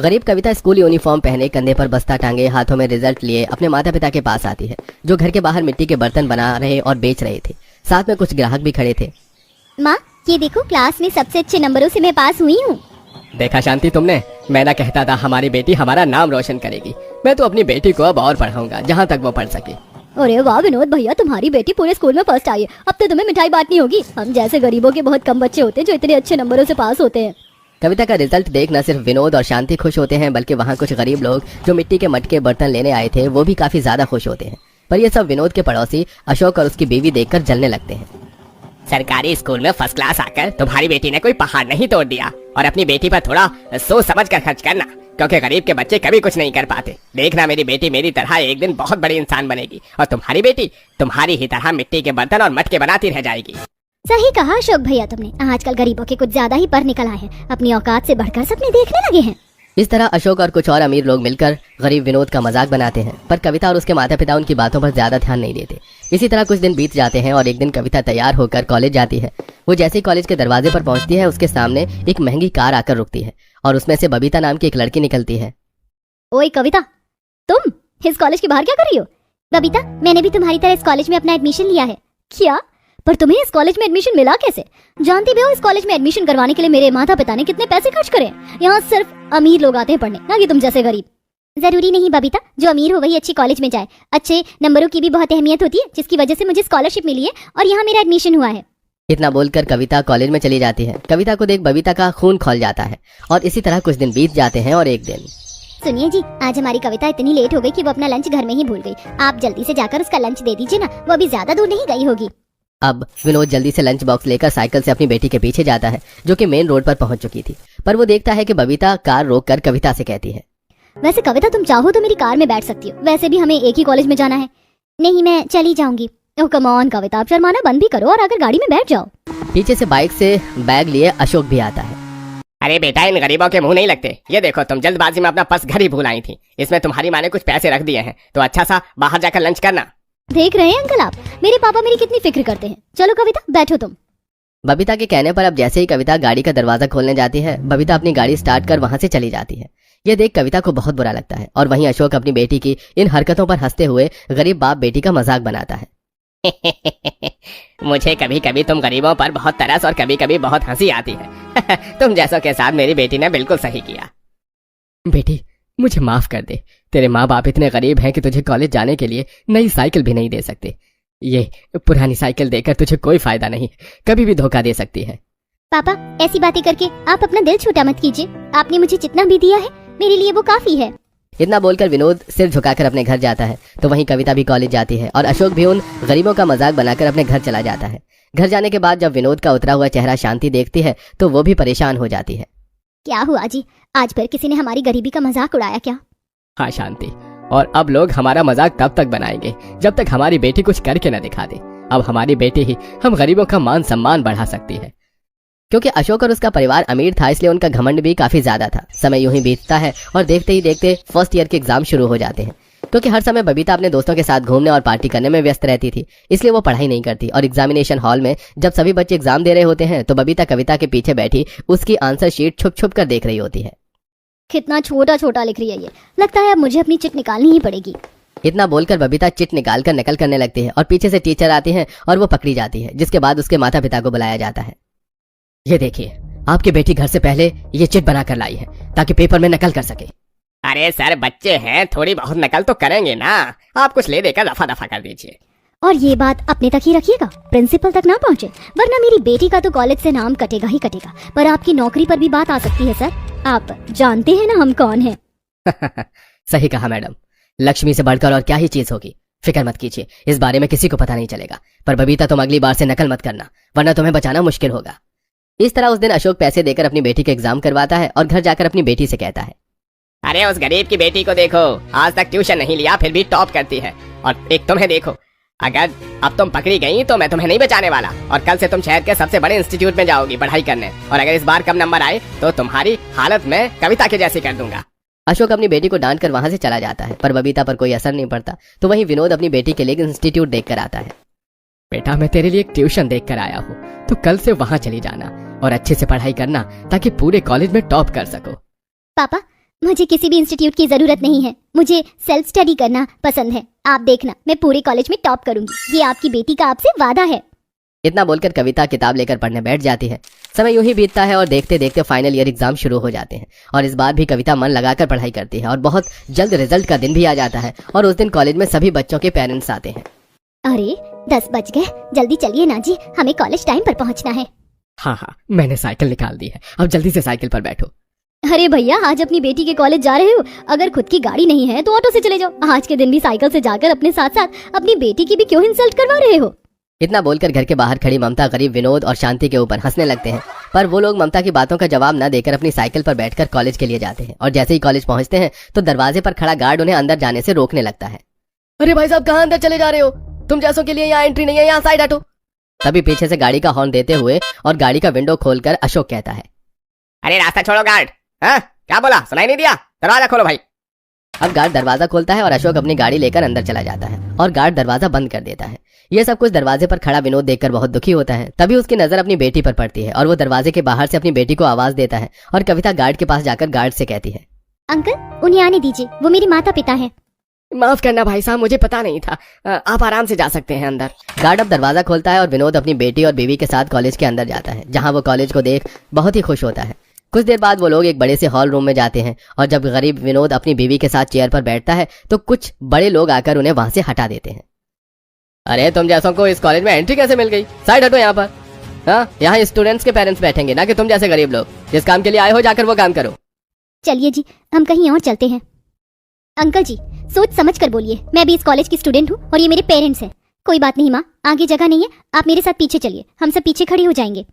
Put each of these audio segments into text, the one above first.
गरीब कविता school uniform पहने, कंधे पर बस्ता टांगे, हाथों में रिजल्ट लिए अपने माता पिता के पास आती है, जो घर के बाहर मिट्टी के बर्तन बना रहे और बेच रहे थे। साथ में कुछ ग्राहक भी खड़े थे। माँ, ये देखो, क्लास में सबसे अच्छे नंबरों से मैं पास हुई हूँ। देखा शांति तुमने, मैं ना कहता था हमारी बेटी हमारा नाम रोशन करेगी। मैं तो अपनी बेटी को अब और पढ़ाऊंगा जहाँ तक वो पढ़ सके। अरे वाह विनोद भैया, तुम्हारी बेटी पूरे स्कूल में फर्स्ट आई है। अब तो तुम्हें मिठाई बांटनी होगी। हम जैसे गरीबों के बहुत कम बच्चे होते हैं जो इतने अच्छे नंबरों से पास होते हैं। कविता का रिजल्ट देख न सिर्फ विनोद और शांति खुश होते हैं, बल्कि वहाँ कुछ गरीब लोग जो मिट्टी के मटके बर्तन लेने आए थे वो भी काफी ज्यादा खुश होते हैं। पर ये सब विनोद के पड़ोसी अशोक और उसकी बीवी देखकर जलने लगते हैं। सरकारी स्कूल में फर्स्ट क्लास आकर तुम्हारी बेटी ने कोई पहाड़ नहीं तोड़ दिया। और अपनी बेटी पर थोड़ा सोच समझ कर खर्च करना, क्योंकि गरीब के बच्चे कभी कुछ नहीं कर पाते। देखना, मेरी बेटी मेरी तरह एक दिन बहुत बड़ी इंसान बनेगी और तुम्हारी बेटी तुम्हारी ही तरह मिट्टी के बर्तन और मटके बनाती रह जाएगी। सही कहा अशोक भैया तुमने। आजकल गरीबों के कुछ ज्यादा ही पर निकल आए हैं, अपनी औकात से बढ़कर सपने देखने लगे हैं। इस तरह अशोक और कुछ और अमीर लोग मिलकर गरीब विनोद का मजाक बनाते हैं, पर कविता और उसके माता पिता उनकी बातों पर ज्यादा ध्यान नहीं देते। इसी तरह कुछ दिन बीत जाते हैं और एक दिन कविता तैयार होकर कॉलेज जाती है। वो जैसे ही कॉलेज के दरवाजे पर पहुंचती है, उसके सामने एक महंगी कार आकर रुकती है और उसमें से बबीता नाम की एक लड़की निकलती है। ओए कविता, तुम इस कॉलेज के बाहर क्या कर रही हो? बबीता, मैंने भी तुम्हारी तरह इस कॉलेज में अपना एडमिशन लिया है। क्या? पर तुम्हें इस कॉलेज में एडमिशन मिला कैसे? जानती भी हो इस कॉलेज में एडमिशन करवाने के लिए मेरे माता पिता ने कितने पैसे खर्च करे। यहाँ सिर्फ अमीर लोग आते हैं पढ़ने, ना कि तुम जैसे गरीब। जरूरी नहीं बबीता, जो अमीर हो वही अच्छी कॉलेज में जाए। अच्छे नंबरों की भी बहुत अहमियत होती है, जिसकी वजह से मुझे स्कॉलरशिप मिली है और यहाँ मेरा एडमिशन हुआ है। इतना बोलकर कविता कॉलेज में चली जाती है। कविता को देख बबीता का खून खौल जाता है और इसी तरह कुछ दिन बीत जाते हैं और एक दिन। सुनिए जी, आज हमारी कविता इतनी लेट हो गई कि वो अपना लंच घर में ही भूल गई। आप जल्दी से जाकर उसका लंच दे दीजिए ना, वो अभी ज्यादा दूर नहीं गई होगी। अब विनोद जल्दी से लंच बॉक्स लेकर साइकिल से अपनी बेटी के पीछे जाता है, जो कि मेन रोड पर पहुंच चुकी थी। पर वो देखता है कि बबीता कार रोककर कविता से कहती है, वैसे कविता, तुम चाहो तो मेरी कार में बैठ सकती हो। वैसे भी हमें एक ही कॉलेज में जाना है। नहीं, मैं चली जाऊंगी। ओह कम ऑन कविता, आप शर्माना बंद भी करो और आकर गाड़ी में बैठ जाओ। पीछे से बाइक से बैग लिए अशोक भी आता है। अरे बेटा, इन गरीबों के मुंह नहीं लगते। ये देखो, तुम जल्दबाजी में अपना पर्स घर ही भूल आई थी। इसमें तुम्हारी माँ ने कुछ पैसे रख दिए हैं, तो अच्छा सा बाहर जाकर लंच करना। देख रहे हैं अंकल आप, मेरे पापा मेरी कितनी फिक्र करते हैं। चलो कविता, बैठो तुम। बबीता के कहने पर अब जैसे ही कविता गाड़ी का दरवाजा खोलने जाती है, बबीता अपनी गाड़ी स्टार्ट कर वहां से चली जाती है। यह देख कविता को बहुत बुरा लगता है और वहीं अशोक अपनी बेटी की इन हरकतों पर हंसते हुए गरीब बाप बेटी का मजाक बनाता है। मुझे कभी कभी तुम गरीबों पर बहुत तरस और कभी कभी बहुत हंसी आती है। तुम जैसों के साथ मेरी बेटी ने बिल्कुल सही किया। बेटी, मुझे माफ कर दे। तेरे माँ बाप इतने गरीब हैं कि तुझे कॉलेज जाने के लिए नई साइकिल भी नहीं दे सकते। ये पुरानी साइकिल देकर तुझे कोई फायदा नहीं, कभी भी धोखा दे सकती है। पापा, ऐसी बातें करके आप अपना दिल छोटा मत कीजिए। आपने मुझे जितना भी दिया है मेरे लिए वो काफी है। इतना बोलकर विनोद सिर झुकाकर अपने घर जाता है, तो वहीं कविता भी कॉलेज जाती है और अशोक भी उन गरीबों का मजाक बनाकर अपने घर चला जाता है। घर जाने के बाद जब विनोद का उतरा हुआ चेहरा शांति देखती है तो वो भी परेशान हो जाती है। क्या हुआ जी, आज फिर किसी ने हमारी गरीबी का मजाक उड़ाया क्या? हाँ शांति, और अब लोग हमारा मजाक तब तक बनाएंगे जब तक हमारी बेटी कुछ करके न दिखा दे। अब हमारी बेटी ही हम गरीबों का मान सम्मान बढ़ा सकती है। क्योंकि अशोक और उसका परिवार अमीर था, इसलिए उनका घमंड भी काफी ज्यादा था। समय यूं ही बीतता है और देखते ही देखते फर्स्ट ईयर के एग्जाम शुरू हो जाते हैं। क्योंकि हर समय बबीता अपने दोस्तों के साथ घूमने और पार्टी करने में व्यस्त रहती थी, इसलिए वो पढ़ाई नहीं करती। और एग्जामिनेशन हॉल में जब सभी बच्चे एग्जाम दे रहे होते हैं तो बबीता कविता के पीछे बैठी उसकी आंसर शीट छुप छुप कर देख रही होती है। कितना छोटा छोटा लिख रही है ये, लगता है अब मुझे अपनी चिट निकालनी ही पड़ेगी। इतना बोलकर बबीता चिट निकालकर नकल करने लगती है और पीछे से टीचर आती हैं और वो पकड़ी जाती है, जिसके बाद उसके माता पिता को बुलाया जाता है। ये देखिए, आपकी बेटी घर से पहले ये चिट बना कर लाई है ताकि पेपर में नकल कर सके। अरे सर, बच्चे हैं, थोड़ी बहुत नकल तो करेंगे ना। आप कुछ ले देकर दफा दफा कर दीजिए। और ये बात अपने तक ही रखिएगा, प्रिंसिपल तक ना पहुँचे, वरना मेरी बेटी का तो कॉलेज से नाम कटेगा ही कटेगा। पर आपकी नौकरी पर भी बात आ सकती है सर। आप जानते हैं ना हम कौन हैं। सही कहा मैडम, लक्ष्मी से बढ़कर और क्या ही चीज होगी। फिक्र मत कीजिए, इस बारे में किसी को पता नहीं चलेगा। पर बबीता, तुम अगली बार से नकल मत करना, वरना तुम्हें बचाना मुश्किल होगा। इस तरह उस दिन अशोक पैसे देकर अपनी बेटी के एग्जाम करवाता है और घर जाकर अपनी बेटी से कहता है, अरे उस गरीब की बेटी को देखो, आज तक ट्यूशन नहीं लिया फिर भी टॉप करती है। और एक तुम्हें देखो, अगर अब तुम पकड़ी गई तो मैं तुम्हें नहीं बचाने वाला। और कल से तुम शहर के सबसे बड़े इंस्टीट्यूट में जाओगी पढ़ाई करने, और अगर इस बार कम नंबर आए तो तुम्हारी हालत मैं कविता के जैसी कर दूंगा। अशोक अपनी बेटी को डांट कर वहां से चला जाता है, पर बबीता पर कोई असर नहीं पड़ता। तो वहीं विनोद अपनी बेटी के लिए इंस्टीट्यूट देख कर आता है। बेटा, मैं तेरे लिए एक ट्यूशन देख कर आया हूँ, तो कल से वहाँ चली जाना और अच्छे से पढ़ाई करना ताकि पूरे कॉलेज में टॉप कर सको। पापा, मुझे किसी भी इंस्टीट्यूट की जरूरत नहीं है, मुझे सेल्फ स्टडी करना पसंद है। आप देखना, मैं पूरे कॉलेज में टॉप करूंगी, ये आपकी बेटी का आपसे वादा है। इतना बोलकर कविता किताब लेकर पढ़ने बैठ जाती है। समय यूं ही बीतता है और देखते देखते फाइनल ईयर एग्जाम शुरू हो जाते हैं और इस बार भी कविता मन लगाकर पढ़ाई करती है और बहुत जल्द रिजल्ट का दिन भी आ जाता है और उस दिन कॉलेज में सभी बच्चों के पेरेंट्स आते हैं। अरे 10 बज गए, जल्दी चलिए ना जी, हमें कॉलेज टाइम पर पहुंचना है। हाँ हाँ, मैंने साइकिल निकाल दी है, अब जल्दी से साइकिल पर बैठो। अरे भैया, आज अपनी बेटी के कॉलेज जा रहे हो, अगर खुद की गाड़ी नहीं है तो ऑटो से चले जाओ। आज के दिन भी साइकिल से जाकर अपने साथ साथ अपनी बेटी की भी क्यों इंसल्ट करवा रहे हो। इतना बोलकर घर के बाहर खड़ी ममता गरीब विनोद और शांति के ऊपर हंसने लगते हैं, पर वो लोग ममता की बातों का जवाब न देकर अपनी साइकिल पर बैठकर कॉलेज के लिए जाते हैं और जैसे ही कॉलेज पहुंचते हैं तो दरवाजे पर खड़ा गार्ड उन्हें अंदर जाने से रोकने लगता है। अरे भाई साहब, कहाँ अंदर चले जा रहे हो? तुम जैसों के लिए यहाँ एंट्री नहीं है, यहाँ साइड हटो। तभी पीछे से गाड़ी का हॉर्न देते हुए और गाड़ी का विंडो खोलकर अशोक कहता है, अरे रास्ता छोड़ो गार्ड। हाँ, क्या बोला? सुनाई नहीं दिया? दरवाजा खोलो भाई। अब गार्ड दरवाजा खोलता है और अशोक अपनी गाड़ी लेकर अंदर चला जाता है और गार्ड दरवाजा बंद कर देता है। ये सब कुछ दरवाजे पर खड़ा विनोद देखकर बहुत दुखी होता है। तभी उसकी नजर अपनी बेटी पर पड़ती है और वो दरवाजे के बाहर से अपनी बेटी को आवाज देता है और कविता गार्ड के पास जाकर गार्ड से कहती है, अंकल उन्हें आने दीजिए, वो मेरे माता पिता हैं। माफ करना भाई साहब, मुझे पता नहीं था। आप आराम से जा सकते हैं अंदर। गार्ड अब दरवाजा खोलता है और विनोद अपनी बेटी और बीवी के साथ कॉलेज के अंदर जाता है, जहाँ वो कॉलेज को देख बहुत ही खुश होता है। कुछ देर बाद वो लोग एक बड़े से हॉल रूम में जाते हैं और जब गरीब विनोद अपनी बीवी के साथ चेयर पर बैठता है तो कुछ बड़े लोग आकर उन्हें वहां से हटा देते हैं। अरे तुम जैसों को इस कॉलेज में एंट्री कैसे मिल गई? साइड हटो यहाँ पर। हाँ, यहाँ स्टूडेंट्स के पेरेंट्स बैठेंगे, ना कि तुम जैसे गरीब लोग। जिस काम के लिए आए हो जाकर वो काम करो। चलिए जी, हम कहीं और चलते हैं। अंकल जी, सोच समझ कर बोलिए, मैं भी इस कॉलेज की स्टूडेंट हूँ और ये मेरे पेरेंट्स हैं। कोई बात नहीं माँ, आगे जगह नहीं है, आप मेरे साथ पीछे चलिए, हम सब पीछे खड़े हो जाएंगे।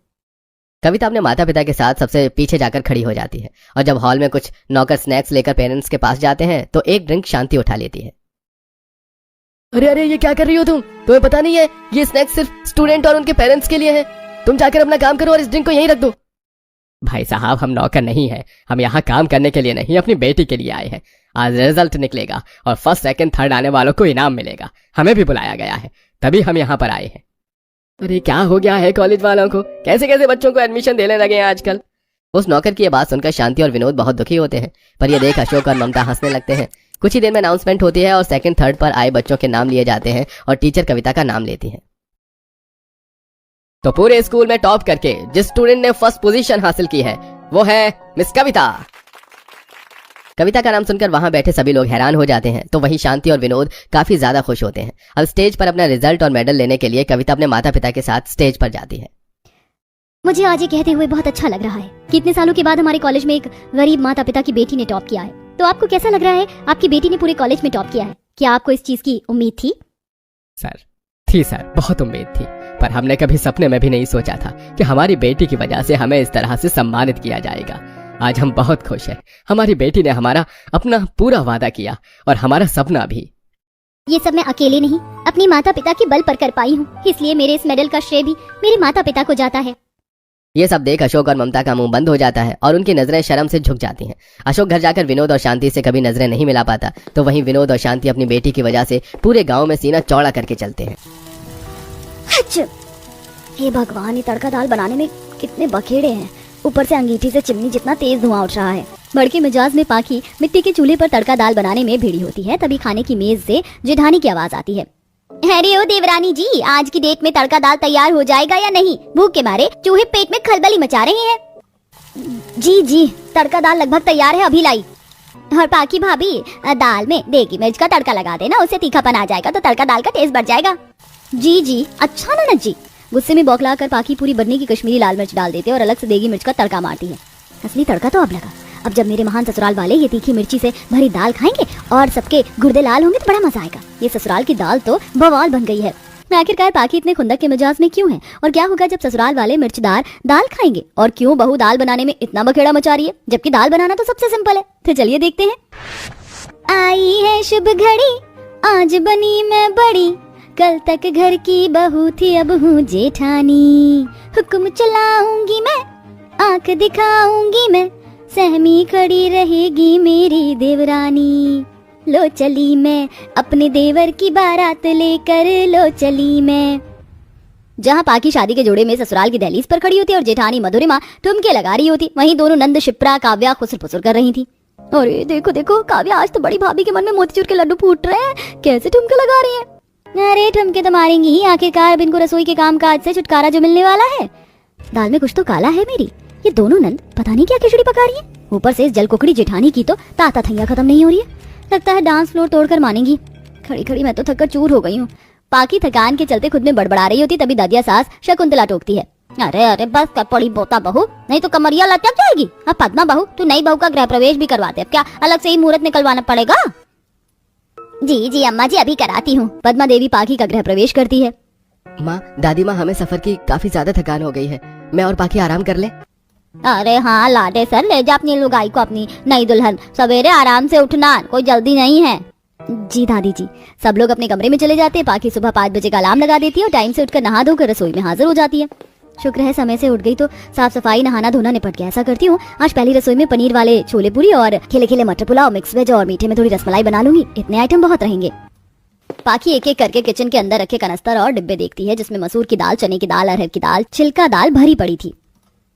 कविता अपने माता पिता के साथ सबसे पीछे जाकर खड़ी हो जाती है और जब हॉल में कुछ नौकर स्नैक्स लेकर पेरेंट्स के पास जाते हैं तो एक ड्रिंक शांति उठा लेती है। अरे अरे, ये क्या कर रही हो तुम? तुम्हें पता नहीं है ये स्नैक्स सिर्फ स्टूडेंट और उनके पेरेंट्स के लिए है। तुम जाकर अपना काम करो और इस ड्रिंक को यहीं रख दो। भाई साहब, हम नौकर नहीं है, हम यहाँ काम करने के लिए नहीं, अपनी बेटी के लिए आए हैं। आज रिजल्ट निकलेगा और फर्स्ट सेकंड थर्ड आने वालों को इनाम मिलेगा। हमें भी बुलाया गया है, तभी हम यहाँ पर आए हैं। अरे क्या हो गया है कॉलेज वालों को? कैसे कैसे बच्चों को एडमिशन देने लगे हैं आजकल। उस नौकर की ये बात सुनकर शांति और विनोद बहुत दुखी होते हैं, पर यह देख अशोक और ममता हंसने लगते हैं। कुछ ही देर में अनाउंसमेंट होती है और सेकंड थर्ड पर आए बच्चों के नाम लिए जाते हैं और टीचर कविता का नाम लेती है। तो पूरे स्कूल में टॉप करके जिस स्टूडेंट ने फर्स्ट पोजीशन हासिल की है वो है मिस कविता। कविता का नाम सुनकर वहां बैठे सभी लोग हैरान हो जाते हैं, तो वहीं शांति और विनोद काफी ज्यादा खुश होते हैं। अब स्टेज पर अपना रिजल्ट और मेडल लेने के लिए कविता अपने माता पिता के साथ स्टेज पर जाती है। मुझे आज ये कहते हुए बहुत अच्छा लग रहा है कि इतने सालों के बाद हमारे कॉलेज में एक गरीब माता पिता की बेटी ने टॉप किया है। तो आपको कैसा लग रहा है, आपकी बेटी ने पूरे कॉलेज में टॉप किया है? क्या आपको इस चीज की उम्मीद थी? सर, बहुत उम्मीद थी, पर हमने कभी सपने में भी नहीं सोचा था कि हमारी बेटी की वजह से हमें इस तरह से सम्मानित किया जाएगा। आज हम बहुत खुश हैं। हमारी बेटी ने हमारा अपना पूरा वादा किया और हमारा सपना भी। ये सब मैं अकेले नहीं, अपनी माता पिता के बल पर कर पाई हूँ, इसलिए मेरे इस मेडल का श्रेय भी मेरे माता पिता को जाता है। ये सब देख अशोक और ममता का मुंह बंद हो जाता है और उनकी नजरें शर्म से झुक जाती हैं। अशोक घर जाकर विनोद और शांति से कभी नजरें नहीं मिला पाता, तो वहीं विनोद और शांति अपनी बेटी की वजह से पूरे गांव में सीना चौड़ा करके चलते हैं। हे भगवान, ये तड़का दाल बनाने में कितने बखेड़े हैं। ऊपर से अंगीठी से चिमनी जितना तेज धुआं उठ रहा है। भड़के मिजाज में पाखी मिट्टी के चूल्हे पर तड़का दाल बनाने में भिड़ी होती है, तभी खाने की मेज से जेठानी की आवाज आती है। अरे ओ देवरानी जी, आज की डेट में तड़का दाल तैयार हो जाएगा या नहीं? भूख के मारे चूहे पेट में खलबली मचा रहे हैं। जी, तड़का दाल लगभग तैयार है, अभी लाई। और पाकी भाभी, दाल में देगी मिर्च का तड़का लगा देना, उससे तीखापन आ जाएगा तो तड़का दाल का टेस्ट बढ़ जाएगा। जी, अच्छा ननद जी। गुस्से में बौखला कर पाकी पूरी बढ़ने की कश्मीरी लाल मिर्च डाल देते और अलग से देगी मिर्च का तड़का मारती है। असली तड़का तो अब लगा। अब जब मेरे महान ससुराल वाले ये तीखी मिर्ची से भरी दाल खाएंगे और सबके गुर्दे लाल होंगे तो बड़ा मजा आएगा। ये ससुराल की दाल तो बवाल बन गई है। आखिरकार पाकी इतने खुंदक के मिजाज में क्यों है और क्या होगा जब ससुराल वाले मिर्चदार दाल खाएंगे? और क्यों बहू दाल बनाने में इतना बखेड़ा मचा रही है, जबकि दाल बनाना तो सबसे सिंपल है। तो चलिए देखते हैं। आई है शुभ घड़ी, आज बनी मैं बड़ी, कल तक घर की बहू थी अब हूँ जेठानी। हुक्म चलाऊंगी मैं, आंख दिखाऊंगी मैं, सहमी खड़ी रहेगी मेरी देवरानी। लो चली मैं अपने देवर की बारात लेकर, लो चली मैं। जहाँ पाकी शादी के जोड़े में ससुराल की दहलीज पर खड़ी होती और जेठानी मधुरिमा ठुमके लगा रही होती, वहीं दोनों नंद शिप्रा काव्या खुसर फुसर कर रही थी। अरे देखो देखो काव्या, आज तो बड़ी भाभी के मन में मोतीचूर के लड्डू फूट रहे हैं, कैसे ठुमके लगा रही हैं। अरे ठुमके तो मारेंगी ही, आखिरकार अब इनको रसोई के काम काज से छुटकारा जो मिलने वाला है। दाल में कुछ तो काला है मेरी, ये दोनों नंद पता नहीं क्या खिचड़ी पका रही है। ऊपर से इस जल कुकड़ी जेठानी की तो ताता थैया खत्म नहीं हो रही है, लगता है डांस फ्लोर तोड़कर मानेंगी। खड़ी खड़ी मैं तो थककर चूर हो गई हूँ। पाकी थकान के चलते खुद में बड़बड़ा रही होती, तभी दादिया सास शकुंतला टोकती है, अरे अरे बस कर पड़ी बोता बहू, नहीं तो कमरिया लटक जाएगी। अब पद्मा बहू, तू नई बहू का गृह प्रवेश भी करवाते, अब क्या अलग से ही मुहूर्त निकलवाना पड़ेगा? जी जी अम्मा जी, अभी कराती हूँ। पद्मा देवी पाकी का गृह प्रवेश करती है। माँ, दादी माँ, हमें सफर की काफी ज्यादा थकान हो गई है, मैं और पाकी आराम कर ले। अरे हाँ लाडे सर, ले जा अपनी लुगाई को, अपनी नई दुल्हन, सवेरे आराम से उठना, कोई जल्दी नहीं है। जी दादी जी। सब लोग अपने कमरे में चले जाते हैं। पाकी सुबह 5 बजे का अलार्म लगा देती है और टाइम से उठकर नहा धोकर रसोई में हाजिर हो जाती है। शुक्र है समय से उठ गई तो साफ सफाई नहाना धोना निपट गया। ऐसा करती हूँ, आज पहली रसोई में पनीर वाले छोले पूरी और खिले खिले मटर पुलाव, मिक्स वेज और मीठे में थोड़ी रसमलाई बना लूंगी। इतने आइटम बहुत रहेंगे। पाकी एक एक करके किचन के अंदर रखे कनस्तर और डिब्बे देखती है, जिसमें मसूर की दाल, चने की दाल, अरहर की दाल, छिलका दाल भरी पड़ी थी।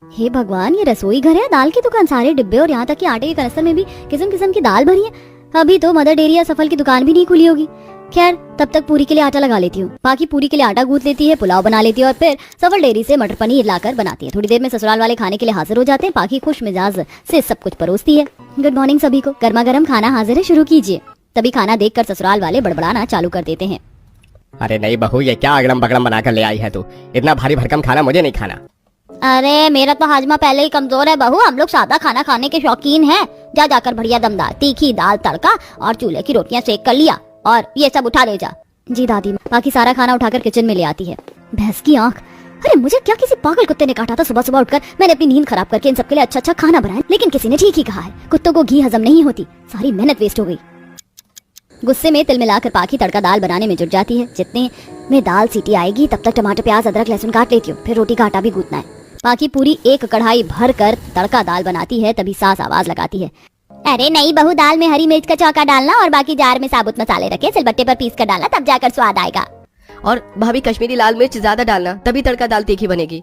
हे भगवान, ये रसोई घर है दाल की दुकान, सारे डिब्बे और यहाँ तक कि आटे के कनस्तर में भी किस्म किस्म की दाल भरी है। अभी तो मदर डेयरी या सफल की दुकान भी नहीं खुली होगी। खैर, तब तक पूरी के लिए आटा लगा लेती हूँ। बाकी पूरी के लिए आटा गूंथ लेती है, पुलाव बना लेती है और फिर सफल डेयरी से मटर पनीर लाकर बनाती है। थोड़ी देर में ससुराल वाले खाने के लिए हाजिर हो जाते हैं। पाकी खुश मिजाज से सब कुछ परोसती है। गुड मॉर्निंग सभी को, गर्मा गर्म खाना हाजिर है, शुरू कीजिए। तभी खाना देखकर ससुराल वाले बड़बड़ाना चालू कर देते हैं। अरे नहीं बहू, ये क्या अगड़म बगड़म बनाकर ले आई है तू? इतना भारी भरकम खाना मुझे नहीं खाना। अरे मेरा तो हाजमा पहले ही कमजोर है बहू, हम लोग सादा खाना खाने के शौकीन हैं। जा जाकर बढ़िया दमदार तीखी दाल तड़का और चूल्हे की रोटियां सेक कर लिया और ये सब उठा ले जा। जी दादी। बाकी सारा खाना उठाकर किचन में ले आती है। भैंस की आंख, अरे मुझे क्या किसी पागल कुत्ते ने काटा था? सुबह सुबह उठकर मैंने अपनी नींद खराब करके इन सबके लिए अच्छा अच्छा खाना बनाया, लेकिन किसी ने ठीक ही कहा है, कुत्तों को घी हजम नहीं होती। सारी मेहनत वेस्ट हो गई। गुस्से में तिल मिलाकर पाकी तड़का दाल बनाने में जुट जाती है। जितने में दाल सीटी आएगी तब तक टमाटर प्याज अदरक लहसुन काट लेती हूँ, फिर रोटी का आटा भी गूंथना है। पाकी पूरी एक कढ़ाई भर कर तड़का दाल बनाती है। तभी सास आवाज लगाती है, अरे नहीं बहू, दाल में हरी मिर्च का चौका डालना और बाकी जार में साबुत मसाले रखे, सिलबट्टे पर पीस कर डालना, तब जाकर स्वाद आएगा। और भाभी, कश्मीरी लाल मिर्च ज्यादा डालना, तभी तड़का दाल तीखी बनेगी।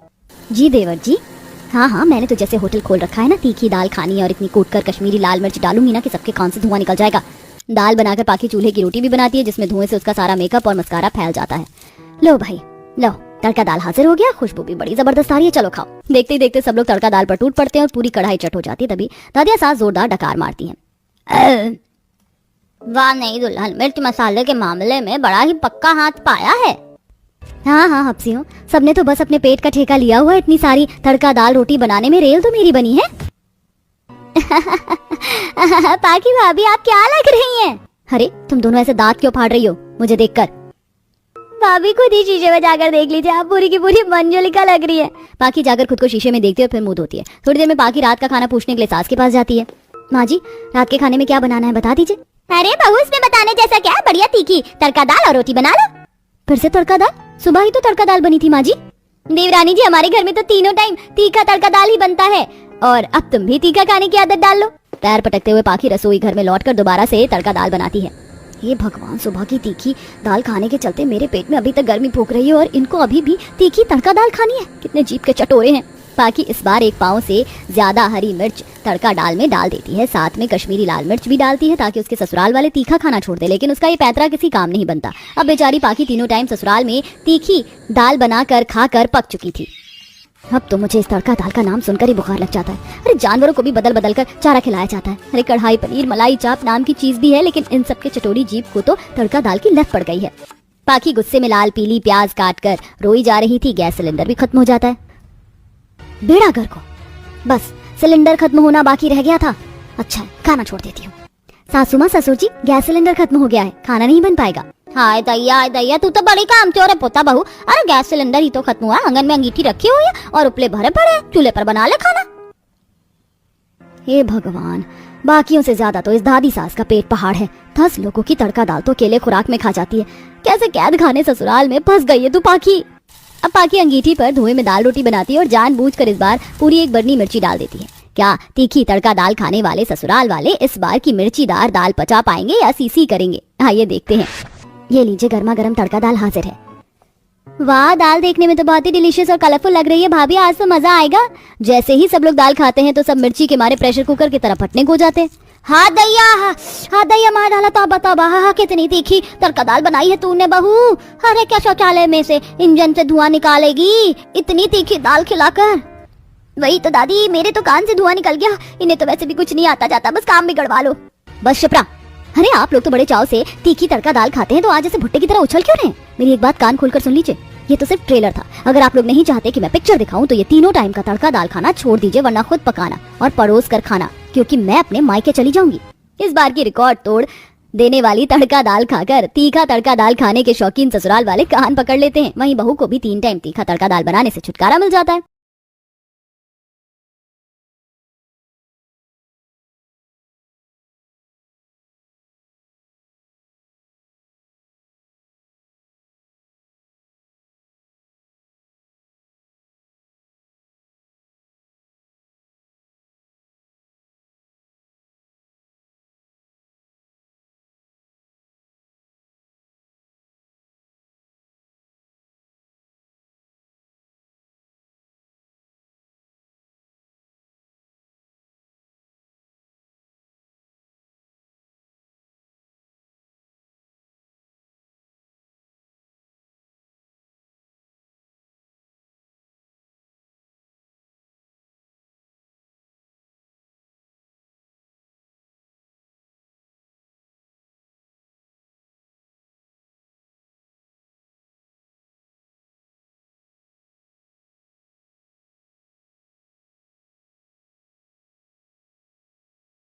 जी देवर जी। हाँ हाँ, मैंने तो जैसे होटल खोल रखा है ना, तीखी दाल खानी है और इतनी कूट कर कश्मीरी लाल मिर्च डालूंगी ना कि सबके कान से धुआं निकल जाएगा। दाल बनाकर पाकी चूल्हे की रोटी भी बनाती है, जिसमें धुएं से उसका सारा मेकअप और मस्कारा फैल जाता है। लो भाई लो, तड़का दाल हाजिर हो गया। खुशबू भी बड़ी जबरदस्त आ रही है, चलो खाओ। देखते ही देखते सब लोग तड़का दाल पर टूट पड़ते हैं और पूरी कढ़ाई चट हो जाती है। तभी दादिया सास जोरदार डकार मारती हैं। वाह नहीं दुल्हन, मिर्च मसाले के मामले में बड़ा ही पक्का हाथ पाया है। हाँ हाँ हफ्सी हो, सबने तो बस अपने पेट का ठेका लिया हुआ। इतनी सारी तड़का दाल रोटी बनाने में रेल तो मेरी बनी है। पाकी भाभी, आप क्या लग रही हैं? अरे तुम दोनों ऐसे दांत क्यों फाड़ रही हो मुझे देखकर? भाभी खुद ही शीशे में जाकर देख लीजिए, आप पूरी की पूरी मंजुलिका लग रही है। पाकी जाकर खुद को शीशे में देखती है और फिर मुंह धोती है। थोड़ी देर में पाकी रात का खाना पूछने के लिए सास के पास जाती है। माँ जी, रात के खाने में क्या बनाना है बता दीजिए। अरे बहू, इसमें बताने जैसा क्या है, बढ़िया तीखी तड़का दाल और रोटी बना लो। फिर से तड़का दाल? सुबह ही तो तड़का दाल बनी थी माँ जी। देवरानी जी, हमारे घर में तो तीनों टाइम तीखा तड़का दाल ही बनता है और अब तुम भी तीखा खाने की आदत डाल लो। पैर पटकते हुए पाकी रसोई घर में लौटकर दोबारा से तड़का दाल बनाती है। ये भगवान, सुबह की तीखी दाल खाने के चलते मेरे पेट में अभी तक गर्मी फूक रही है और इनको अभी भी तीखी तड़का दाल खानी है। कितने जीभ के चटोरे हैं। पाकी इस बार एक पाव से ज्यादा हरी मिर्च तड़का दाल में डाल देती है, साथ में कश्मीरी लाल मिर्च भी डालती है ताकि उसके ससुराल वाले तीखा खाना छोड़ दे, लेकिन उसका ये पैतरा किसी काम नहीं बनता। अब बेचारी पाकी तीनों टाइम ससुराल में तीखी दाल बनाकर खाकर पक चुकी थी। अब तो मुझे इस तड़का दाल का नाम सुनकर ही बुखार लग जाता है। अरे जानवरों को भी बदल बदल कर चारा खिलाया जाता है। अरे कढ़ाई पनीर मलाई चाप नाम की चीज भी है, लेकिन इन सबके चटोरी जीभ को तो तड़का दाल की लत पड़ गई है। पाकी गुस्से में लाल पीली प्याज काट कर रोई जा रही थी। गैस सिलेंडर भी खत्म हो जाता है। बेड़ा घर को, बस सिलेंडर खत्म होना बाकी रह गया था। अच्छा खाना छोड़ देती हूँ। सासू माँ, ससुर जी, गैस सिलेंडर खत्म हो गया है, खाना नहीं बन पाएगा। हाय दैया, तू तो बड़ी कामचोर है पोता बहू। अरे गैस सिलेंडर ही तो खत्म हुआ, आंगन में अंगीठी रखी हुई है और उपले भरे पड़े हैं, चूल्हे पर बना ले खाना। हे भगवान, बाकियों से ज्यादा तो इस दादी सास का पेट पहाड़ है। 10 लोगों की तड़का दाल तो अकेले खुराक में खा जाती है। कैसे कैद खाने ससुराल में फंस गई है तू पाकी। अब पाकी अंगीठी पर धुएं में दाल रोटी बनाती है और जानबूझकर इस बार पूरी एक बड़नी मिर्ची डाल देती है। क्या तीखी तड़का दाल खाने वाले ससुराल वाले इस बार की मिर्चीदार दाल पचा पाएंगे या सीसी करेंगे? आइए देखते हैं। ये लीजिए, गर्मा गर्म तड़का दाल हाजिर है। वाह, दाल देखने में तो बहुत ही डिलीशियस और कलरफुल लग रही है भाभी, आज तो मजा आएगा। जैसे ही सब लोग दाल खाते हैं तो सब मिर्ची के मारे प्रेशर कुकर की तरह फटने को जाते हैं। हाँ दैया मार डाला, तौबा तौबा, हाँ कितनी तीखी तड़का दाल बनाई है तूने बहू। अरे क्या शौचालय में से इंजन से धुआं निकालेगी इतनी तीखी दाल खिलाकर। वही तो दादी, मेरे तो कान से धुआं निकल गया। इन्हें तो वैसे भी कुछ नहीं आता जाता, बस काम बिगड़वा लो। बस शिप्रा, अरे आप लोग तो बड़े चाव से तीखी तड़का दाल खाते हैं तो आज ऐसे भुट्टे की तरह उछल क्यों रहे हैं? मेरी एक बात कान खोलकर सुन लीजिए, ये तो सिर्फ ट्रेलर था। अगर आप लोग नहीं चाहते कि मैं पिक्चर दिखाऊं तो ये तीनों टाइम का तड़का दाल खाना छोड़ दीजिए, वरना खुद पकाना और परोस कर खाना, क्योंकि मैं अपने मायके चली जाऊंगी। इस बार की रिकॉर्ड तोड़ देने वाली तड़का दाल खाकर तीखा तड़का दाल खाने के शौकीन ससुराल वाले कान पकड़ लेते हैं। वहीं बहू को भी 3 टाइम तीखा तड़का दाल बनाने से छुटकारा मिल जाता है।